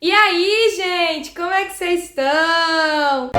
E aí, gente, como é que vocês estão?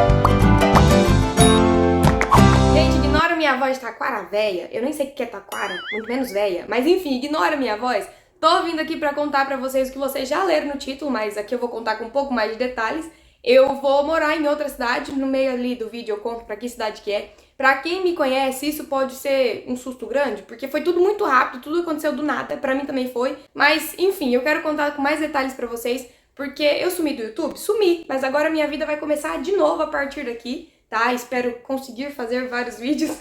Gente, ignora minha voz de taquara véia. Eu nem sei o que é taquara, muito menos véia. Mas enfim, ignora minha voz. Tô vindo aqui pra contar pra vocês o que vocês já leram no título, mas aqui eu vou contar com um pouco mais de detalhes. Eu vou morar em outra cidade, no meio ali do vídeo eu conto pra que cidade que é. Pra quem me conhece, isso pode ser um susto grande, porque foi tudo muito rápido, tudo aconteceu do nada, pra mim também foi. Mas, enfim, eu quero contar com mais detalhes pra vocês, porque eu sumi do YouTube? Sumi, mas agora minha vida vai começar de novo a partir daqui, tá? Espero conseguir fazer vários vídeos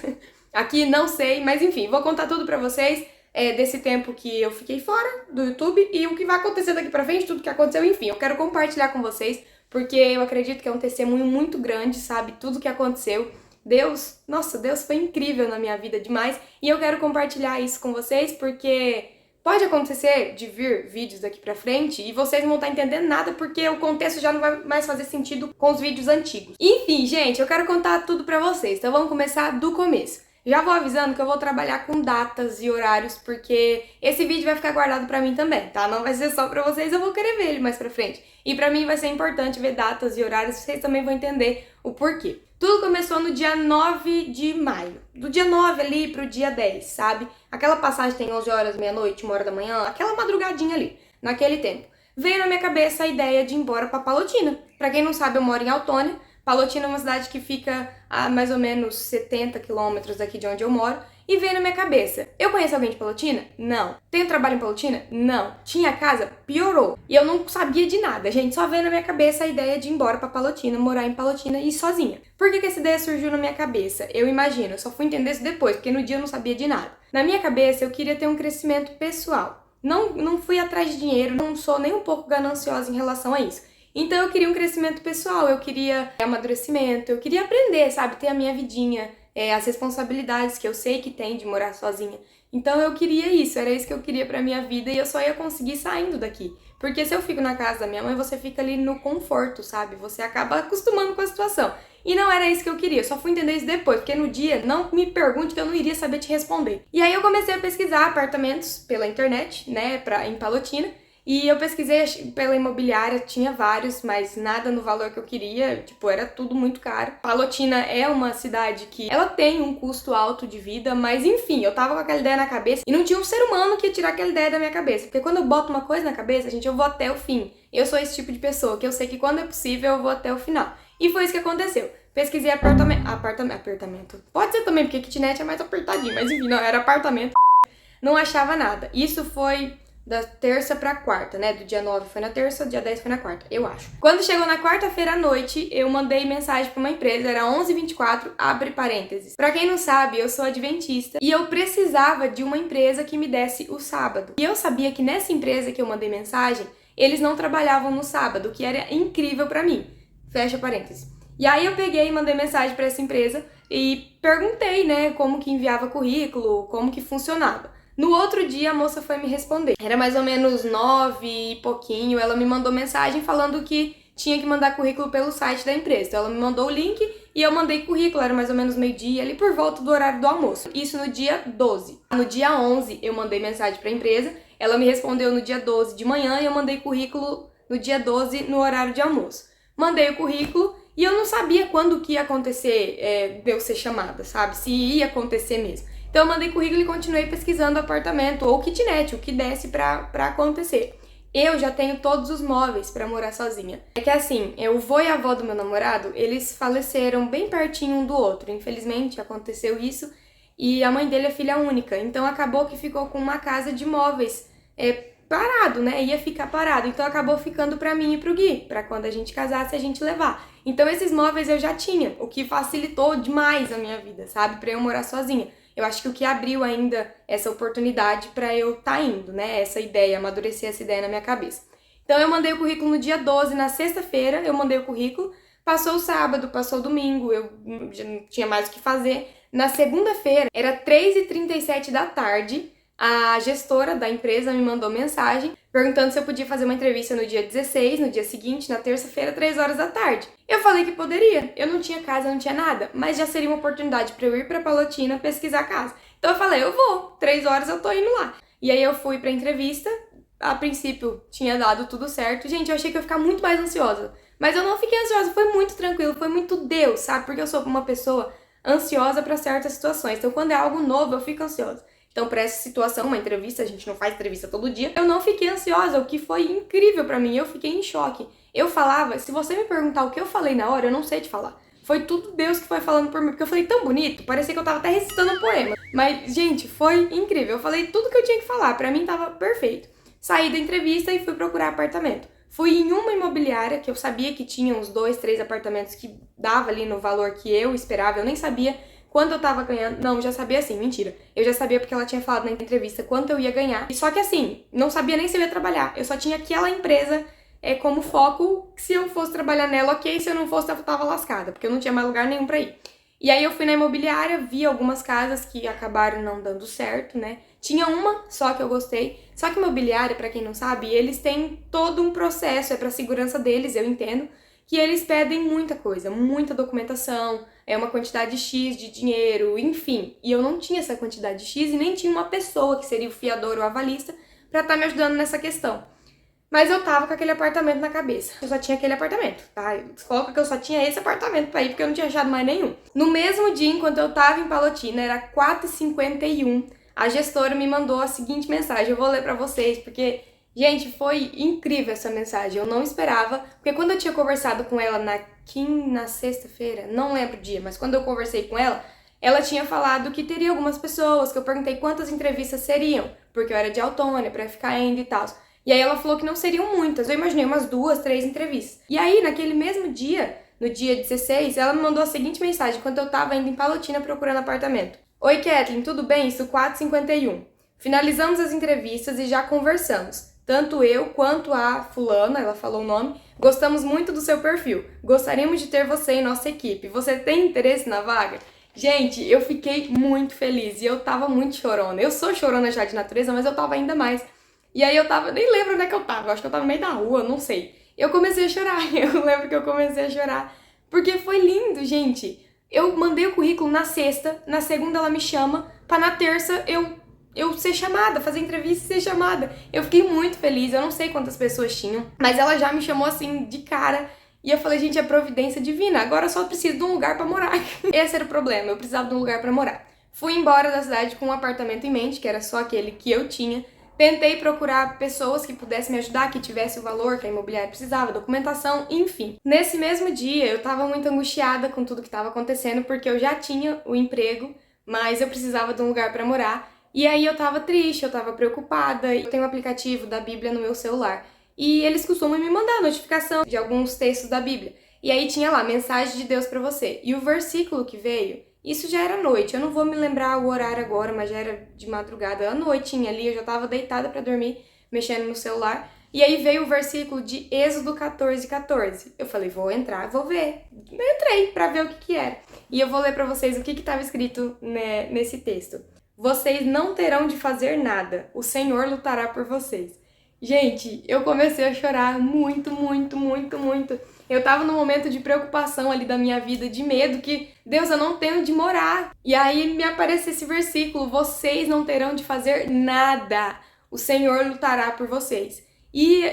aqui, não sei, mas enfim, vou contar tudo pra vocês desse tempo que eu fiquei fora do YouTube e o que vai acontecer daqui pra frente, tudo que aconteceu, enfim, eu quero compartilhar com vocês, porque eu acredito que é um testemunho muito grande, sabe? Tudo que aconteceu. Deus, nossa, Deus foi incrível na minha vida demais e eu quero compartilhar isso com vocês porque pode acontecer de vir vídeos daqui pra frente e vocês não vão estar entendendo nada porque o contexto já não vai mais fazer sentido com os vídeos antigos. Enfim, gente, eu quero contar tudo pra vocês, então vamos começar do começo. Já vou avisando que eu vou trabalhar com datas e horários porque esse vídeo vai ficar guardado pra mim também, tá? Não vai ser só pra vocês, eu vou querer ver ele mais pra frente. E pra mim vai ser importante ver datas e horários, vocês também vão entender o porquê. Tudo começou no dia 9 de maio. Do dia 9 ali pro dia 10, sabe? Aquela passagem tem 11 horas, meia-noite, 1 hora da manhã, aquela madrugadinha ali, naquele tempo. Veio na minha cabeça a ideia de ir embora pra Palotina. Pra quem não sabe, eu moro em Autônia. Palotina é uma cidade que fica a mais ou menos 70 quilômetros daqui de onde eu moro. E veio na minha cabeça, eu conheço alguém de Palotina? Não. Tenho trabalho em Palotina? Não. Tinha casa? Piorou. E eu não sabia de nada, gente. Só veio na minha cabeça a ideia de ir embora pra Palotina, morar em Palotina e ir sozinha. Por que essa ideia surgiu na minha cabeça? Eu imagino, eu só fui entender isso depois, porque no dia eu não sabia de nada. Na minha cabeça, eu queria ter um crescimento pessoal. Não fui atrás de dinheiro, não sou nem um pouco gananciosa em relação a isso. Então eu queria um crescimento pessoal, eu queria amadurecimento, eu queria aprender, sabe? Ter a minha vidinha, as responsabilidades que eu sei que tem de morar sozinha. Então eu queria isso, era isso que eu queria pra minha vida e eu só ia conseguir saindo daqui. Porque se eu fico na casa da minha mãe, você fica ali no conforto, sabe? Você acaba acostumando com a situação. E não era isso que eu queria, eu só fui entender isso depois, porque no dia, não me pergunte que eu não iria saber te responder. E aí eu comecei a pesquisar apartamentos pela internet, né, em Palotina. E eu pesquisei pela imobiliária, tinha vários, mas nada no valor que eu queria, tipo, era tudo muito caro. Palotina é uma cidade que ela tem um custo alto de vida, mas enfim, eu tava com aquela ideia na cabeça e não tinha um ser humano que ia tirar aquela ideia da minha cabeça. Porque quando eu boto uma coisa na cabeça, gente, eu vou até o fim. Eu sou esse tipo de pessoa que eu sei que quando é possível eu vou até o final. E foi isso que aconteceu. Pesquisei apartamento. Pode ser também, porque kitnet é mais apertadinho, mas enfim, não, era apartamento. Não achava nada. Isso foi da terça pra quarta, né? Do dia 9 foi na terça, do dia 10 foi na quarta, eu acho. Quando chegou na quarta-feira à noite, eu mandei mensagem pra uma empresa, era 11h24, abre parênteses. Pra quem não sabe, eu sou adventista e eu precisava de uma empresa que me desse o sábado. E eu sabia que nessa empresa que eu mandei mensagem, eles não trabalhavam no sábado, o que era incrível pra mim. Fecha parênteses. E aí eu peguei e mandei mensagem pra essa empresa e perguntei, né, como que enviava currículo, como que funcionava. No outro dia, a moça foi me responder. Era mais ou menos 9 e pouquinho. Ela me mandou mensagem falando que tinha que mandar currículo pelo site da empresa. Então, ela me mandou o link e eu mandei currículo. Era mais ou menos meio-dia, ali por volta do horário do almoço. Isso no dia 12. No dia 11, eu mandei mensagem para a empresa. Ela me respondeu no dia 12 de manhã e eu mandei currículo no dia 12 no horário de almoço. Mandei o currículo e eu não sabia quando que ia acontecer de eu ser chamada, sabe? Se ia acontecer mesmo. Então eu mandei currículo e continuei pesquisando apartamento ou kitnet, o que desse pra acontecer. Eu já tenho todos os móveis pra morar sozinha. É que assim, o vô e a avó do meu namorado, eles faleceram bem pertinho um do outro. Infelizmente aconteceu isso e a mãe dele é filha única. Então acabou que ficou com uma casa de móveis parado, né? Ia ficar parado. Então acabou ficando pra mim e pro Gui, pra quando a gente casasse a gente levar. Então esses móveis eu já tinha, o que facilitou demais a minha vida, sabe? Pra eu morar sozinha. Eu acho que o que abriu ainda essa oportunidade pra eu tá indo, né? Essa ideia, amadurecer essa ideia na minha cabeça. Então eu mandei o currículo no dia 12, na sexta-feira eu mandei o currículo, passou o sábado, passou o domingo, eu já não tinha mais o que fazer. Na segunda-feira, era 3h37 da tarde, a gestora da empresa me mandou mensagem perguntando se eu podia fazer uma entrevista no dia 16, no dia seguinte, na terça-feira, 3 horas da tarde. Eu falei que poderia, eu não tinha casa, não tinha nada, mas já seria uma oportunidade para eu ir para Palotina pesquisar casa. Então eu falei, eu vou, 3 horas eu tô indo lá. E aí eu fui pra entrevista, a princípio tinha dado tudo certo. Gente, eu achei que eu ia ficar muito mais ansiosa. Mas eu não fiquei ansiosa, foi muito tranquilo, foi muito Deus, sabe? Porque eu sou uma pessoa ansiosa pra certas situações. Então, quando é algo novo, eu fico ansiosa. Então, pra essa situação, uma entrevista, a gente não faz entrevista todo dia, eu não fiquei ansiosa, o que foi incrível pra mim. Eu fiquei em choque. Eu falava, se você me perguntar o que eu falei na hora, eu não sei te falar. Foi tudo Deus que foi falando por mim, porque eu falei tão bonito, parecia que eu tava até recitando um poema. Mas, gente, foi incrível. Eu falei tudo que eu tinha que falar, pra mim tava perfeito. Saí da entrevista e fui procurar apartamento. Fui em uma imobiliária que eu sabia que tinha uns 2, 3 apartamentos que dava ali no valor que eu esperava. Eu nem sabia quanto eu tava ganhando. Não, já sabia assim, mentira. Eu já sabia porque ela tinha falado na entrevista quanto eu ia ganhar. E só que assim, não sabia nem se eu ia trabalhar. Eu só tinha aquela empresa como foco. Se eu fosse trabalhar nela, ok. Se eu não fosse, eu tava lascada, porque eu não tinha mais lugar nenhum pra ir. E aí eu fui na imobiliária, vi algumas casas que acabaram não dando certo, né? Tinha uma só que eu gostei. Só que imobiliária, pra quem não sabe, eles têm todo um processo, é pra segurança deles, eu entendo, que eles pedem muita coisa, muita documentação, é uma quantidade X de dinheiro, enfim. E eu não tinha essa quantidade X e nem tinha uma pessoa que seria o fiador ou avalista pra estar me ajudando nessa questão. Mas eu tava com aquele apartamento na cabeça. Eu só tinha aquele apartamento, tá? Coloca que eu só tinha esse apartamento pra ir, porque eu não tinha achado mais nenhum. No mesmo dia, enquanto eu tava em Palotina, era 4h51, a gestora me mandou a seguinte mensagem. Eu vou ler pra vocês, porque, gente, foi incrível essa mensagem. Eu não esperava, porque quando eu tinha conversado com ela na sexta-feira, não lembro o dia, mas quando eu conversei com ela, ela tinha falado que teria algumas pessoas, que eu perguntei quantas entrevistas seriam, porque eu era de autônoma, pra ficar indo e tal. E aí ela falou que não seriam muitas, eu imaginei umas 2, 3 entrevistas. E aí, naquele mesmo dia, no dia 16, ela me mandou a seguinte mensagem, quando eu tava indo em Palotina procurando apartamento. Oi, Kathleen, tudo bem? Isso 4h51. Finalizamos as entrevistas e já conversamos. Tanto eu quanto a fulana, ela falou o nome, gostamos muito do seu perfil. Gostaríamos de ter você em nossa equipe. Você tem interesse na vaga? Gente, eu fiquei muito feliz e eu tava muito chorona. Eu sou chorona já de natureza, mas eu tava ainda mais. E aí eu tava, nem lembro onde é que eu tava, acho que eu tava no meio da rua, não sei. Eu comecei a chorar, eu lembro que eu comecei a chorar, porque foi lindo, gente. Eu mandei o currículo na sexta, na segunda ela me chama, pra na terça eu ser chamada, fazer entrevista e ser chamada. Eu fiquei muito feliz, eu não sei quantas pessoas tinham, mas ela já me chamou assim, de cara, e eu falei, gente, é providência divina, agora eu só preciso de um lugar pra morar. Esse era o problema, eu precisava de um lugar pra morar. Fui embora da cidade com um apartamento em mente, que era só aquele que eu tinha. Tentei procurar pessoas que pudessem me ajudar, que tivesse o valor que a imobiliária precisava, documentação, enfim. Nesse mesmo dia, eu tava muito angustiada com tudo que tava acontecendo, porque eu já tinha o emprego, mas eu precisava de um lugar pra morar. E aí eu tava triste, eu tava preocupada. Eu tenho um aplicativo da Bíblia no meu celular. E eles costumam me mandar notificação de alguns textos da Bíblia. E aí tinha lá, mensagem de Deus pra você. E o versículo que veio, isso já era noite, eu não vou me lembrar o horário agora, mas já era de madrugada, à noitinha ali, eu já tava deitada pra dormir, mexendo no celular. E aí veio o versículo de Êxodo 14:14. Eu falei, vou entrar, vou ver. Eu entrei pra ver o que era. E eu vou ler pra vocês o que tava escrito, né, nesse texto. Vocês não terão de fazer nada, o Senhor lutará por vocês. Gente, eu comecei a chorar muito, muito, muito, muito. Eu tava num momento de preocupação ali da minha vida, de medo, que, Deus, eu não tenho de morar. E aí me apareceu esse versículo, vocês não terão de fazer nada, o Senhor lutará por vocês. E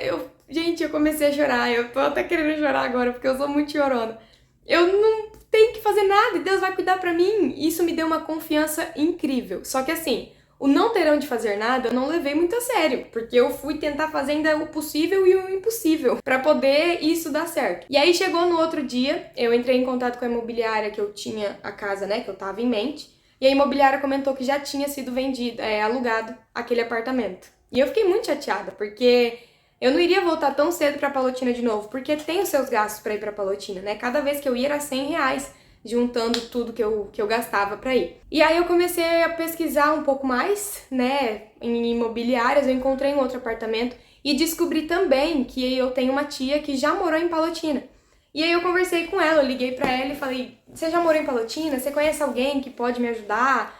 gente, eu comecei a chorar, eu tô até querendo chorar agora, porque eu sou muito chorona. Eu não tenho que fazer nada, Deus vai cuidar pra mim. Isso me deu uma confiança incrível. Só que assim, o não terão de fazer nada eu não levei muito a sério, porque eu fui tentar fazer ainda o possível e o impossível pra poder isso dar certo. E aí chegou no outro dia, eu entrei em contato com a imobiliária que eu tinha a casa, né, que eu tava em mente, e a imobiliária comentou que já tinha sido vendido, alugado aquele apartamento. E eu fiquei muito chateada, porque eu não iria voltar tão cedo pra Palotina de novo, porque tem os seus gastos pra ir pra Palotina, né? Cada vez que eu ia era R$100, juntando tudo que eu gastava pra ir. E aí eu comecei a pesquisar um pouco mais, né, em imobiliárias, eu encontrei um outro apartamento e descobri também que eu tenho uma tia que já morou em Palotina. E aí eu conversei com ela, eu liguei pra ela e falei, você já morou em Palotina? Você conhece alguém que pode me ajudar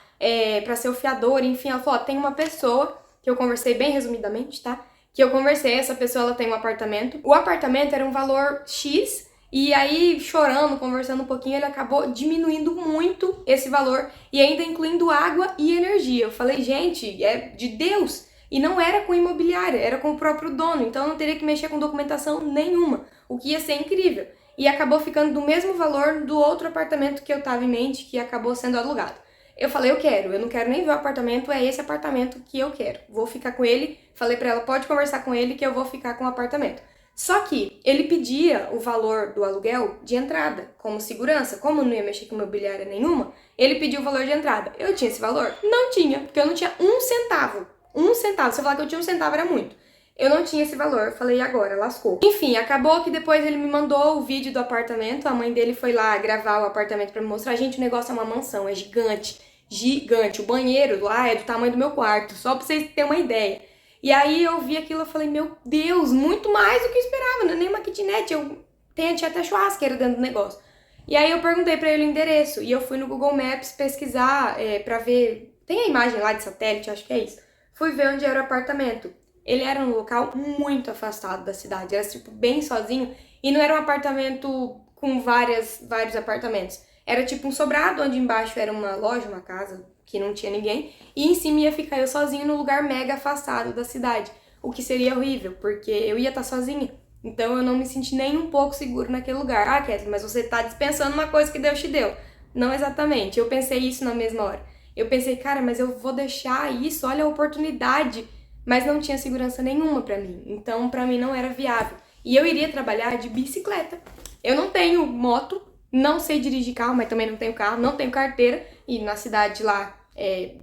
pra ser o fiador? Enfim, ela falou, tem uma pessoa, que eu conversei bem resumidamente, tá? Que eu conversei, essa pessoa ela tem um apartamento. O apartamento era um valor X, e aí, chorando, conversando um pouquinho, ele acabou diminuindo muito esse valor e ainda incluindo água e energia. Eu falei, gente, é de Deus, E não era com imobiliária, era com o próprio dono, então eu não teria que mexer com documentação nenhuma, o que ia ser incrível. E acabou ficando do mesmo valor do outro apartamento que eu tava em mente, que acabou sendo alugado. Eu falei, eu não quero nem ver o apartamento, é esse apartamento que eu quero. Vou ficar com ele, falei pra ela, pode conversar com ele que eu vou ficar com o apartamento. Só que ele pedia o valor do aluguel de entrada, como segurança. Como eu não ia mexer com imobiliária nenhuma, ele pediu o valor de entrada. Eu tinha esse valor? Não tinha, porque eu não tinha um centavo. Um centavo. Se eu falar que eu tinha um centavo, era muito. Eu não tinha esse valor. Falei, e agora? Lascou. Enfim, acabou que depois ele me mandou o vídeo do apartamento. A mãe dele foi lá gravar o apartamento pra me mostrar. Gente, o negócio é uma mansão, é gigante. Gigante. O banheiro lá é do tamanho do meu quarto, só pra vocês terem uma ideia. E aí eu vi aquilo e falei, meu Deus, muito mais do que eu esperava, não é nem uma kitnet, tinha até churrasqueira dentro do negócio. E aí eu perguntei pra ele o endereço, e eu fui no Google Maps pesquisar pra ver, tem a imagem lá de satélite, acho que é isso. Fui ver onde era o apartamento. Ele era num local muito afastado da cidade, era tipo bem sozinho, e não era um apartamento com vários apartamentos. Era tipo um sobrado, onde embaixo era uma loja, uma casa, que não tinha ninguém, e em cima ia ficar eu sozinha num lugar mega afastado da cidade, o que seria horrível, porque eu ia estar sozinha, então eu não me senti nem um pouco seguro naquele lugar. Ah, Kathleen, mas você tá dispensando uma coisa que Deus te deu. Não exatamente, eu pensei isso na mesma hora. Eu pensei, cara, mas eu vou deixar isso, olha a oportunidade, mas não tinha segurança nenhuma pra mim, então pra mim não era viável. E eu iria trabalhar de bicicleta. Eu não tenho moto, não sei dirigir carro, mas também não tenho carro, não tenho carteira, e na cidade lá,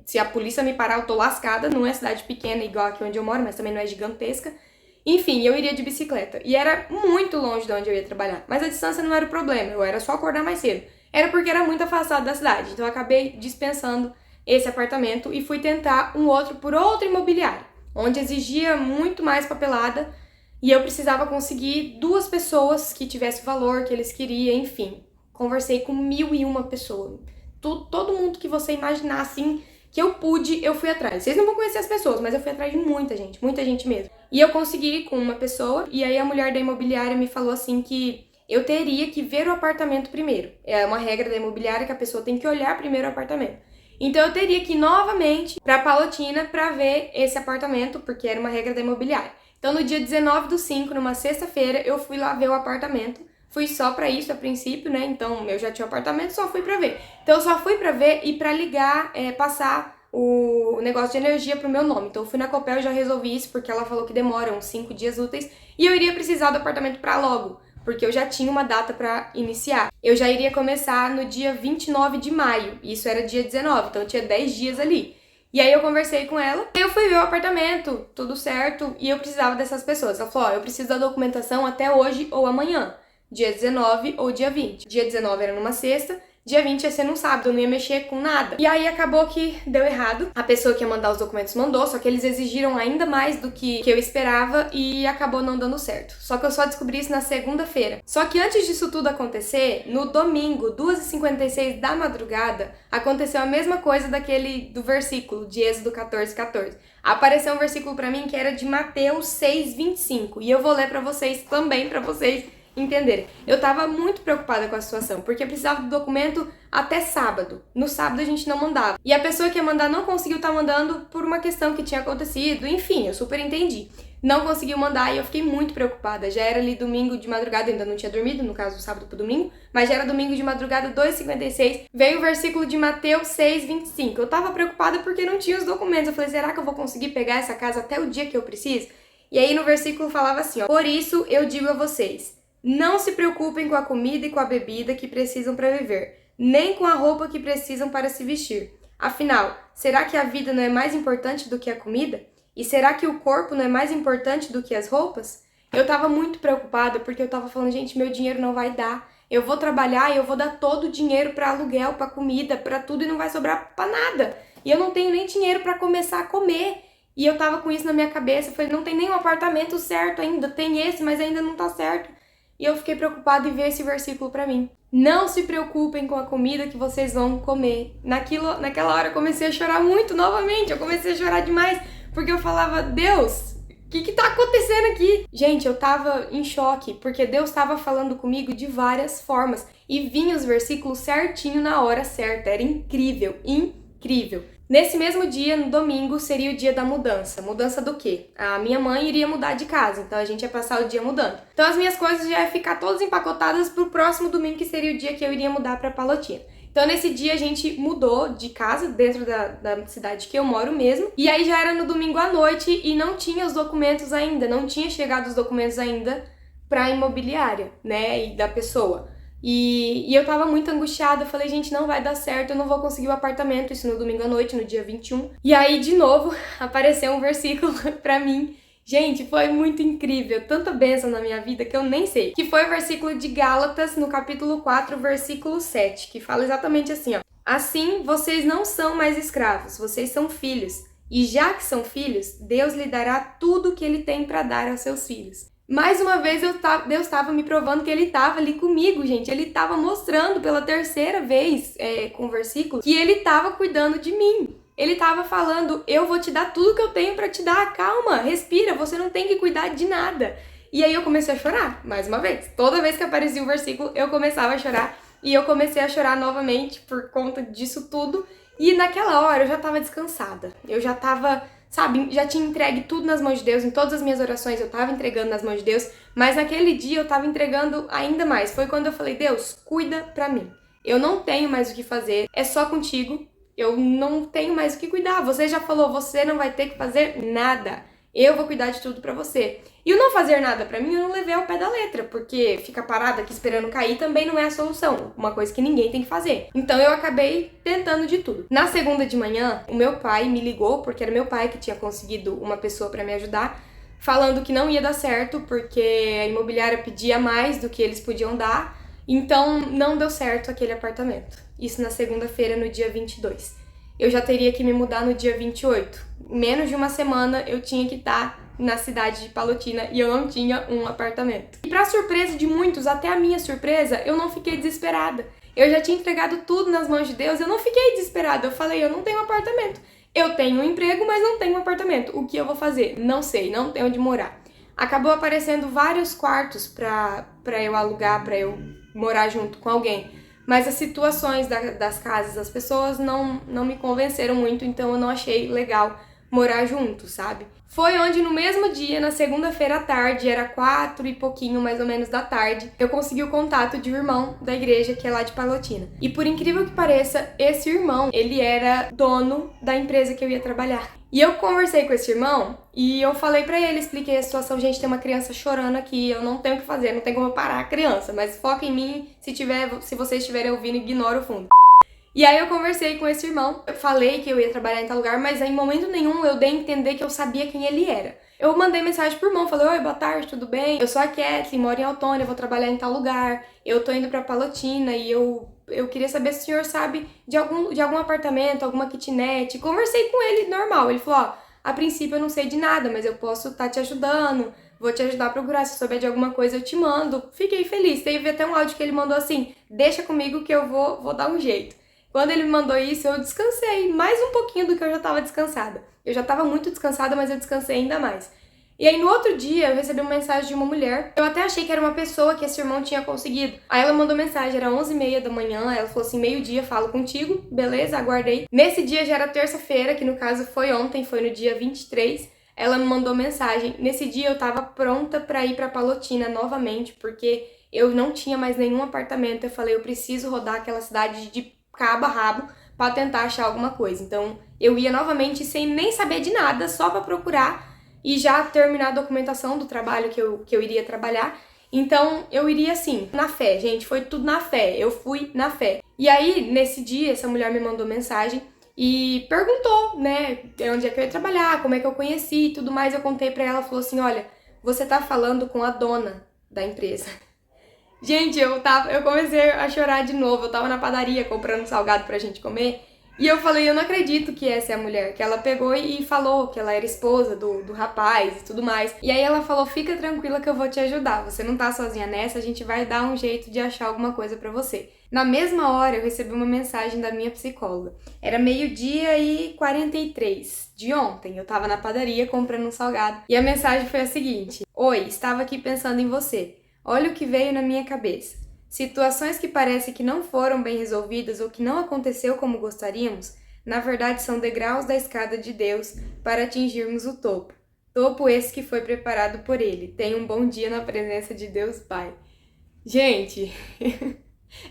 se a polícia me parar, eu tô lascada. Não é cidade pequena igual aqui onde eu moro, mas também não é gigantesca. Enfim, eu iria de bicicleta, e era muito longe de onde eu ia trabalhar, mas a distância não era o problema, eu era só acordar mais cedo. Era porque era muito afastado da cidade, então eu acabei dispensando esse apartamento e fui tentar um outro por outra imobiliária, onde exigia muito mais papelada, e eu precisava conseguir 2 pessoas que tivessem o valor que eles queriam, enfim. Conversei com 1001 pessoas. Todo mundo que você imaginar, assim, que eu pude, eu fui atrás. Vocês não vão conhecer as pessoas, mas eu fui atrás de muita gente mesmo. E eu consegui com uma pessoa, e aí a mulher da imobiliária me falou assim que eu teria que ver o apartamento primeiro. É uma regra da imobiliária que a pessoa tem que olhar primeiro o apartamento. Então eu teria que ir novamente pra Palotina pra ver esse apartamento, porque era uma regra da imobiliária. Então no dia 19/5, numa sexta-feira, eu fui lá ver o apartamento. Fui só pra isso a princípio, né? Então eu já tinha um apartamento, só fui pra ver. Então eu só fui pra ver e pra ligar, passar o negócio de energia pro meu nome. Então eu fui na Copel e já resolvi isso, porque ela falou que demora uns 5 dias úteis. E eu iria precisar do apartamento pra logo, porque eu já tinha uma data pra iniciar. Eu já iria começar no dia 29 de maio, e isso era dia 19, então eu tinha 10 dias ali. E aí eu conversei com ela, eu fui ver o apartamento, tudo certo, e eu precisava dessas pessoas. Ela falou, eu preciso da documentação até hoje ou amanhã. Dia 19 ou dia 20. Dia 19 era numa sexta, dia 20 ia ser num sábado, eu não ia mexer com nada. E aí acabou que deu errado. A pessoa que ia mandar os documentos mandou, só que eles exigiram ainda mais do que eu esperava e acabou não dando certo. Só que eu só descobri isso na segunda-feira. Só que antes disso tudo acontecer, no domingo, 2h56 da madrugada, aconteceu a mesma coisa do versículo de Êxodo 14:14. Apareceu um versículo pra mim que era de Mateus 6:25. E eu vou ler pra vocês também, pra vocês entenderem. Eu tava muito preocupada com a situação, porque eu precisava do documento até sábado. No sábado a gente não mandava. E a pessoa que ia mandar não conseguiu estar mandando por uma questão que tinha acontecido. Enfim, eu super entendi. Não conseguiu mandar e eu fiquei muito preocupada. Já era ali domingo de madrugada, eu ainda não tinha dormido, no caso, sábado pro domingo, mas já era domingo de madrugada, 2h56. Veio o versículo de Mateus 6:25. Eu tava preocupada porque não tinha os documentos. Eu falei, será que eu vou conseguir pegar essa casa até o dia que eu preciso? E aí no versículo falava assim, ó: por isso eu digo a vocês, não se preocupem com a comida e com a bebida que precisam para viver, nem com a roupa que precisam para se vestir. Afinal, será que a vida não é mais importante do que a comida? E será que o corpo não é mais importante do que as roupas? Eu tava muito preocupada porque eu tava falando, gente, meu dinheiro não vai dar. Eu vou trabalhar e eu vou dar todo o dinheiro para aluguel, para comida, para tudo e não vai sobrar para nada. E eu não tenho nem dinheiro para começar a comer. E eu tava com isso na minha cabeça, eu falei, não tem nem um apartamento certo ainda, tem esse, mas ainda não tá certo. E eu fiquei preocupada em ver esse versículo pra mim. Não se preocupem com a comida que vocês vão comer. Naquela hora eu comecei a chorar muito novamente. Eu comecei a chorar demais. Porque eu falava, Deus, o que tá acontecendo aqui? Gente, eu tava em choque. Porque Deus tava falando comigo de várias formas. E vinha os versículos certinho na hora certa. Era incrível, incrível. Nesse mesmo dia, no domingo, seria o dia da mudança. Mudança do quê? A minha mãe iria mudar de casa, então a gente ia passar o dia mudando. Então as minhas coisas já iam ficar todas empacotadas pro próximo domingo, que seria o dia que eu iria mudar pra Palotina. Então nesse dia a gente mudou de casa, dentro da cidade que eu moro mesmo. E aí já era no domingo à noite e não tinha os documentos ainda, não tinha chegado os documentos ainda pra imobiliária, né, e da pessoa. E eu tava muito angustiada, eu falei, gente, não vai dar certo, eu não vou conseguir o apartamento, isso no domingo à noite, no dia 21. E aí, de novo, apareceu um versículo pra mim. Gente, foi muito incrível, tanta bênção na minha vida que eu nem sei. Que foi o versículo de Gálatas, no capítulo 4, versículo 7, que fala exatamente assim, ó. Assim, vocês não são mais escravos, vocês são filhos. E já que são filhos, Deus lhe dará tudo o que ele tem pra dar aos seus filhos. Mais uma vez, Deus estava me provando que ele estava ali comigo, gente. Ele estava mostrando pela terceira vez com o versículo que ele estava cuidando de mim. Ele estava falando, eu vou te dar tudo que eu tenho para te dar. Calma, respira, você não tem que cuidar de nada. E aí eu comecei a chorar, mais uma vez. Toda vez que aparecia um versículo, eu começava a chorar. E eu comecei a chorar novamente por conta disso tudo. E naquela hora eu já estava descansada. Eu já estava... sabe, já tinha entregue tudo nas mãos de Deus, em todas as minhas orações eu tava entregando nas mãos de Deus, mas naquele dia eu tava entregando ainda mais. Foi quando eu falei, Deus, cuida pra mim. Eu não tenho mais o que fazer, é só contigo, eu não tenho mais o que cuidar. Você já falou, você não vai ter que fazer nada. Eu vou cuidar de tudo pra você. E o não fazer nada pra mim, eu não levei ao pé da letra, porque ficar parada aqui esperando cair também não é a solução, uma coisa que ninguém tem que fazer. Então eu acabei tentando de tudo. Na segunda de manhã, o meu pai me ligou, porque era meu pai que tinha conseguido uma pessoa pra me ajudar, falando que não ia dar certo, porque a imobiliária pedia mais do que eles podiam dar, então não deu certo aquele apartamento. Isso na segunda-feira, no dia 22. Eu já teria que me mudar no dia 28. Menos de uma semana eu tinha que estar na cidade de Palotina e eu não tinha um apartamento. E pra surpresa de muitos, até a minha surpresa, eu não fiquei desesperada. Eu já tinha entregado tudo nas mãos de Deus, eu não fiquei desesperada. Eu falei, eu não tenho apartamento. Eu tenho um emprego, mas não tenho um apartamento. O que eu vou fazer? Não sei, não tenho onde morar. Acabou aparecendo vários quartos pra eu alugar, pra eu morar junto com alguém. Mas as situações das casas das pessoas não me convenceram muito, então eu não achei legal morar junto, sabe? Foi onde no mesmo dia, na segunda-feira à tarde, era 4 e pouquinho mais ou menos da tarde, eu consegui o contato de um irmão da igreja que é lá de Palotina. E por incrível que pareça, esse irmão, ele era dono da empresa que eu ia trabalhar. E eu conversei com esse irmão e eu falei pra ele, expliquei a situação, gente, tem uma criança chorando aqui, eu não tenho o que fazer, não tem como eu parar a criança, mas foca em mim, se vocês estiverem ouvindo, ignora o fundo. E aí eu conversei com esse irmão, eu falei que eu ia trabalhar em tal lugar, mas em momento nenhum eu dei a entender que eu sabia quem ele era. Eu mandei mensagem pro irmão, falei, oi, boa tarde, tudo bem? Eu sou a Kathleen, moro em Autônia, vou trabalhar em tal lugar, eu tô indo pra Palotina e eu queria saber se o senhor sabe de algum apartamento, alguma kitnet. Conversei com ele normal, ele falou, ó, a princípio eu não sei de nada, mas eu posso estar te ajudando, vou te ajudar a procurar, se souber de alguma coisa eu te mando. Fiquei feliz, teve até um áudio que ele mandou assim, deixa comigo que eu vou dar um jeito. Quando ele me mandou isso, eu descansei mais um pouquinho do que eu já estava descansada. Eu já estava muito descansada, mas eu descansei ainda mais. E aí, no outro dia, eu recebi uma mensagem de uma mulher. Eu até achei que era uma pessoa que esse irmão tinha conseguido. Aí ela mandou mensagem, era 11h30 da manhã, ela falou assim, meio-dia, falo contigo. Beleza, aguardei. Nesse dia já era terça-feira, que no caso foi ontem, foi no dia 23. Ela me mandou mensagem. Nesse dia eu tava pronta pra ir pra Palotina novamente, porque eu não tinha mais nenhum apartamento. Eu falei, eu preciso rodar aquela cidade de cabo a rabo pra tentar achar alguma coisa. Então eu ia novamente sem nem saber de nada, só pra procurar e já terminar a documentação do trabalho que eu iria trabalhar. Então eu iria assim, na fé, gente, foi tudo na fé, eu fui na fé. E aí, nesse dia, essa mulher me mandou mensagem e perguntou, né, onde é que eu ia trabalhar, como é que eu conheci e tudo mais. Eu contei pra ela, falou assim, olha, você tá falando com a dona da empresa. Gente, eu comecei a chorar de novo, eu tava na padaria comprando salgado pra gente comer, e eu falei, eu não acredito que essa é a mulher, que ela pegou e falou que ela era esposa do rapaz e tudo mais. E aí ela falou, fica tranquila que eu vou te ajudar, você não tá sozinha nessa, a gente vai dar um jeito de achar alguma coisa pra você. Na mesma hora eu recebi uma mensagem da minha psicóloga, era 12h43 de ontem, eu tava na padaria comprando um salgado, e a mensagem foi a seguinte, oi, estava aqui pensando em você. Olha o que veio na minha cabeça. Situações que parecem que não foram bem resolvidas ou que não aconteceu como gostaríamos, Na verdade, são degraus da escada de Deus para atingirmos o topo. Topo esse que foi preparado por Ele. Tenha um bom dia na presença de Deus Pai. Gente,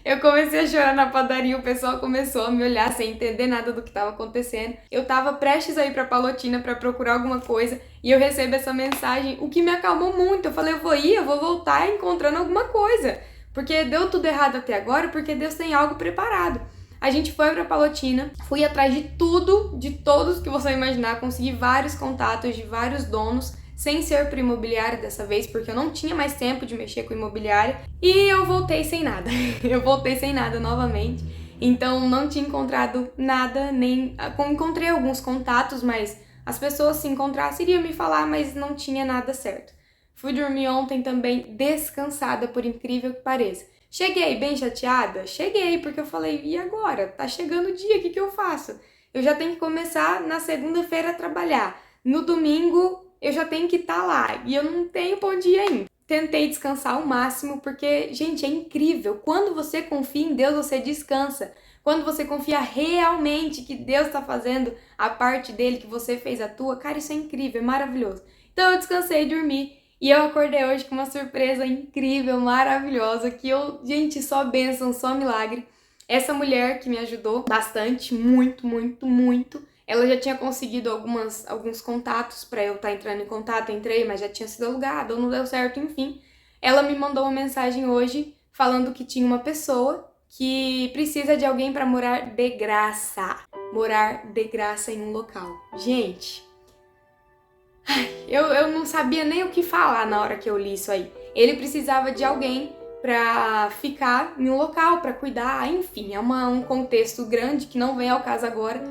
eu comecei a chorar na padaria, o pessoal começou a me olhar sem entender nada do que estava acontecendo. Eu estava prestes a ir para Palotina para procurar alguma coisa e eu recebo essa mensagem, o que me acalmou muito. Eu falei, eu vou voltar encontrando alguma coisa, porque deu tudo errado até agora, porque Deus tem algo preparado. A gente foi para Palotina, fui atrás de tudo, de todos que você imaginar, consegui vários contatos de vários donos, sem ser para imobiliária dessa vez, porque eu não tinha mais tempo de mexer com imobiliária, e eu voltei sem nada. Eu voltei sem nada novamente, então não tinha encontrado nada, nem encontrei alguns contatos, mas as pessoas se encontrassem iriam me falar, mas não tinha nada certo. Fui dormir ontem também descansada, por incrível que pareça. Cheguei bem chateada? Cheguei, porque eu falei, e agora? Tá chegando o dia, o que eu faço? Eu já tenho que começar na segunda-feira a trabalhar. No domingo, eu já tenho que estar lá. E eu não tenho bom dia ainda. Tentei descansar ao máximo, porque, gente, é incrível. Quando você confia em Deus, você descansa. Quando você confia realmente que Deus está fazendo a parte dele, que você fez a tua, cara, isso é incrível, é maravilhoso. Então eu descansei, dormi. E eu acordei hoje com uma surpresa incrível, maravilhosa, gente, só bênção, só milagre. Essa mulher que me ajudou bastante, muito, ela já tinha conseguido alguns contatos para eu estar entrando em contato, entrei, mas já tinha sido alugado, ou não deu certo, enfim. Ela me mandou uma mensagem hoje falando que tinha uma pessoa que precisa de alguém para morar de graça em um local. Gente, eu não sabia nem o que falar na hora que eu li isso aí. Ele precisava de alguém pra ficar em um local, pra cuidar, enfim, é um contexto grande que não vem ao caso agora.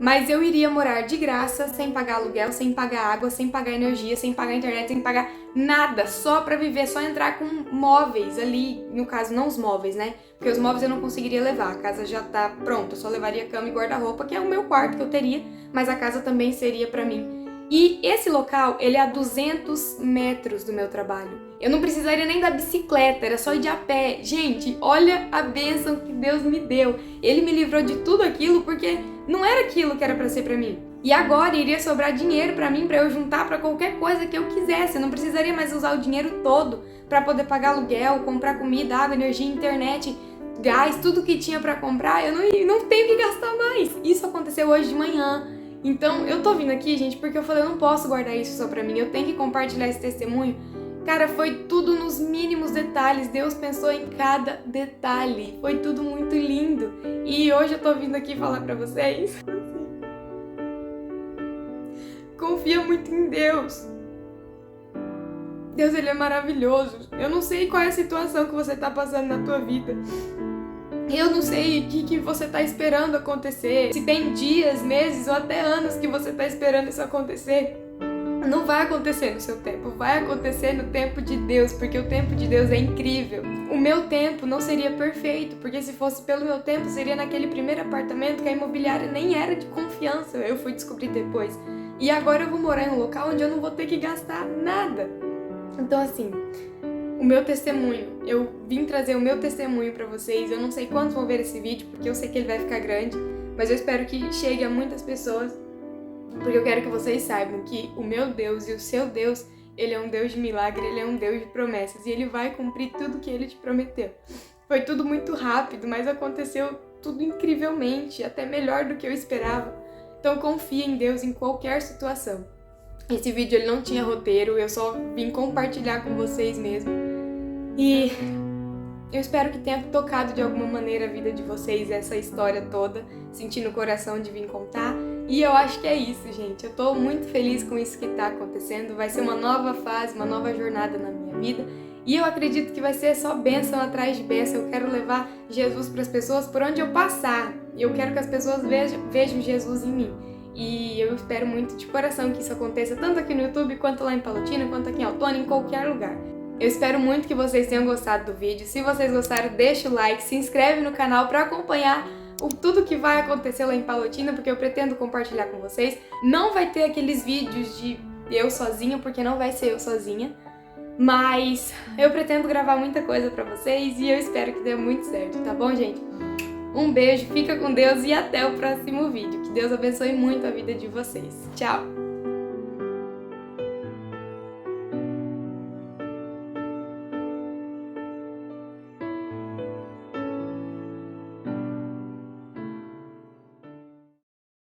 Mas eu iria morar de graça, sem pagar aluguel, sem pagar água, sem pagar energia, sem pagar internet, sem pagar nada, só pra viver, só entrar com móveis ali, no caso não os móveis, né? Porque os móveis eu não conseguiria levar, a casa já tá pronta, eu só levaria cama e guarda-roupa, que é o meu quarto que eu teria, mas a casa também seria pra mim. E esse local, ele é a 200 metros do meu trabalho. Eu não precisaria nem da bicicleta, era só ir de a pé. Gente, olha a bênção que Deus me deu. Ele me livrou de tudo aquilo porque não era aquilo que era pra ser pra mim. E agora iria sobrar dinheiro pra mim, pra eu juntar pra qualquer coisa que eu quisesse. Eu não precisaria mais usar o dinheiro todo pra poder pagar aluguel, comprar comida, água, energia, internet, gás, tudo que tinha pra comprar. Eu não tenho que gastar mais. Isso aconteceu hoje de manhã. Então, eu tô vindo aqui, gente, porque eu falei, eu não posso guardar isso só pra mim, eu tenho que compartilhar esse testemunho. Cara, foi tudo nos mínimos detalhes, Deus pensou em cada detalhe, foi tudo muito lindo. E hoje eu tô vindo aqui falar pra vocês. Confia muito em Deus. Deus, Ele é maravilhoso. Eu não sei qual é a situação que você tá passando na tua vida. Eu não sei o que você tá esperando acontecer. Se tem dias, meses ou até anos que você tá esperando isso acontecer. Não vai acontecer no seu tempo, vai acontecer no tempo de Deus, porque o tempo de Deus é incrível. O meu tempo não seria perfeito, porque se fosse pelo meu tempo, seria naquele primeiro apartamento que a imobiliária nem era de confiança, eu fui descobrir depois. E agora eu vou morar em um local onde eu não vou ter que gastar nada. Então assim, o meu testemunho, eu vim trazer o meu testemunho pra vocês, eu não sei quantos vão ver esse vídeo, porque eu sei que ele vai ficar grande, mas eu espero que chegue a muitas pessoas, porque eu quero que vocês saibam que o meu Deus e o seu Deus, Ele é um Deus de milagre, Ele é um Deus de promessas, e Ele vai cumprir tudo que Ele te prometeu. Foi tudo muito rápido, mas aconteceu tudo incrivelmente, até melhor do que eu esperava. Então confia em Deus em qualquer situação. Esse vídeo ele não tinha roteiro, eu só vim compartilhar com vocês mesmo. E eu espero que tenha tocado de alguma maneira a vida de vocês essa história toda, sentindo o coração de vir contar. E eu acho que é isso, gente. Eu tô muito feliz com isso que tá acontecendo. Vai ser uma nova fase, uma nova jornada na minha vida. E eu acredito que vai ser só bênção atrás de bênção. Eu quero levar Jesus para as pessoas por onde eu passar. E eu quero que as pessoas vejam Jesus em mim. E eu espero muito de coração que isso aconteça, tanto aqui no YouTube, quanto lá em Palotina, quanto aqui em Altona, em qualquer lugar. Eu espero muito que vocês tenham gostado do vídeo. Se vocês gostaram, deixa o like, se inscreve no canal para acompanhar tudo que vai acontecer lá em Palotina, porque eu pretendo compartilhar com vocês. Não vai ter aqueles vídeos de eu sozinha, porque não vai ser eu sozinha. Mas eu pretendo gravar muita coisa pra vocês e eu espero que dê muito certo, tá bom, gente? Um beijo, fica com Deus e até o próximo vídeo. Que Deus abençoe muito a vida de vocês. Tchau!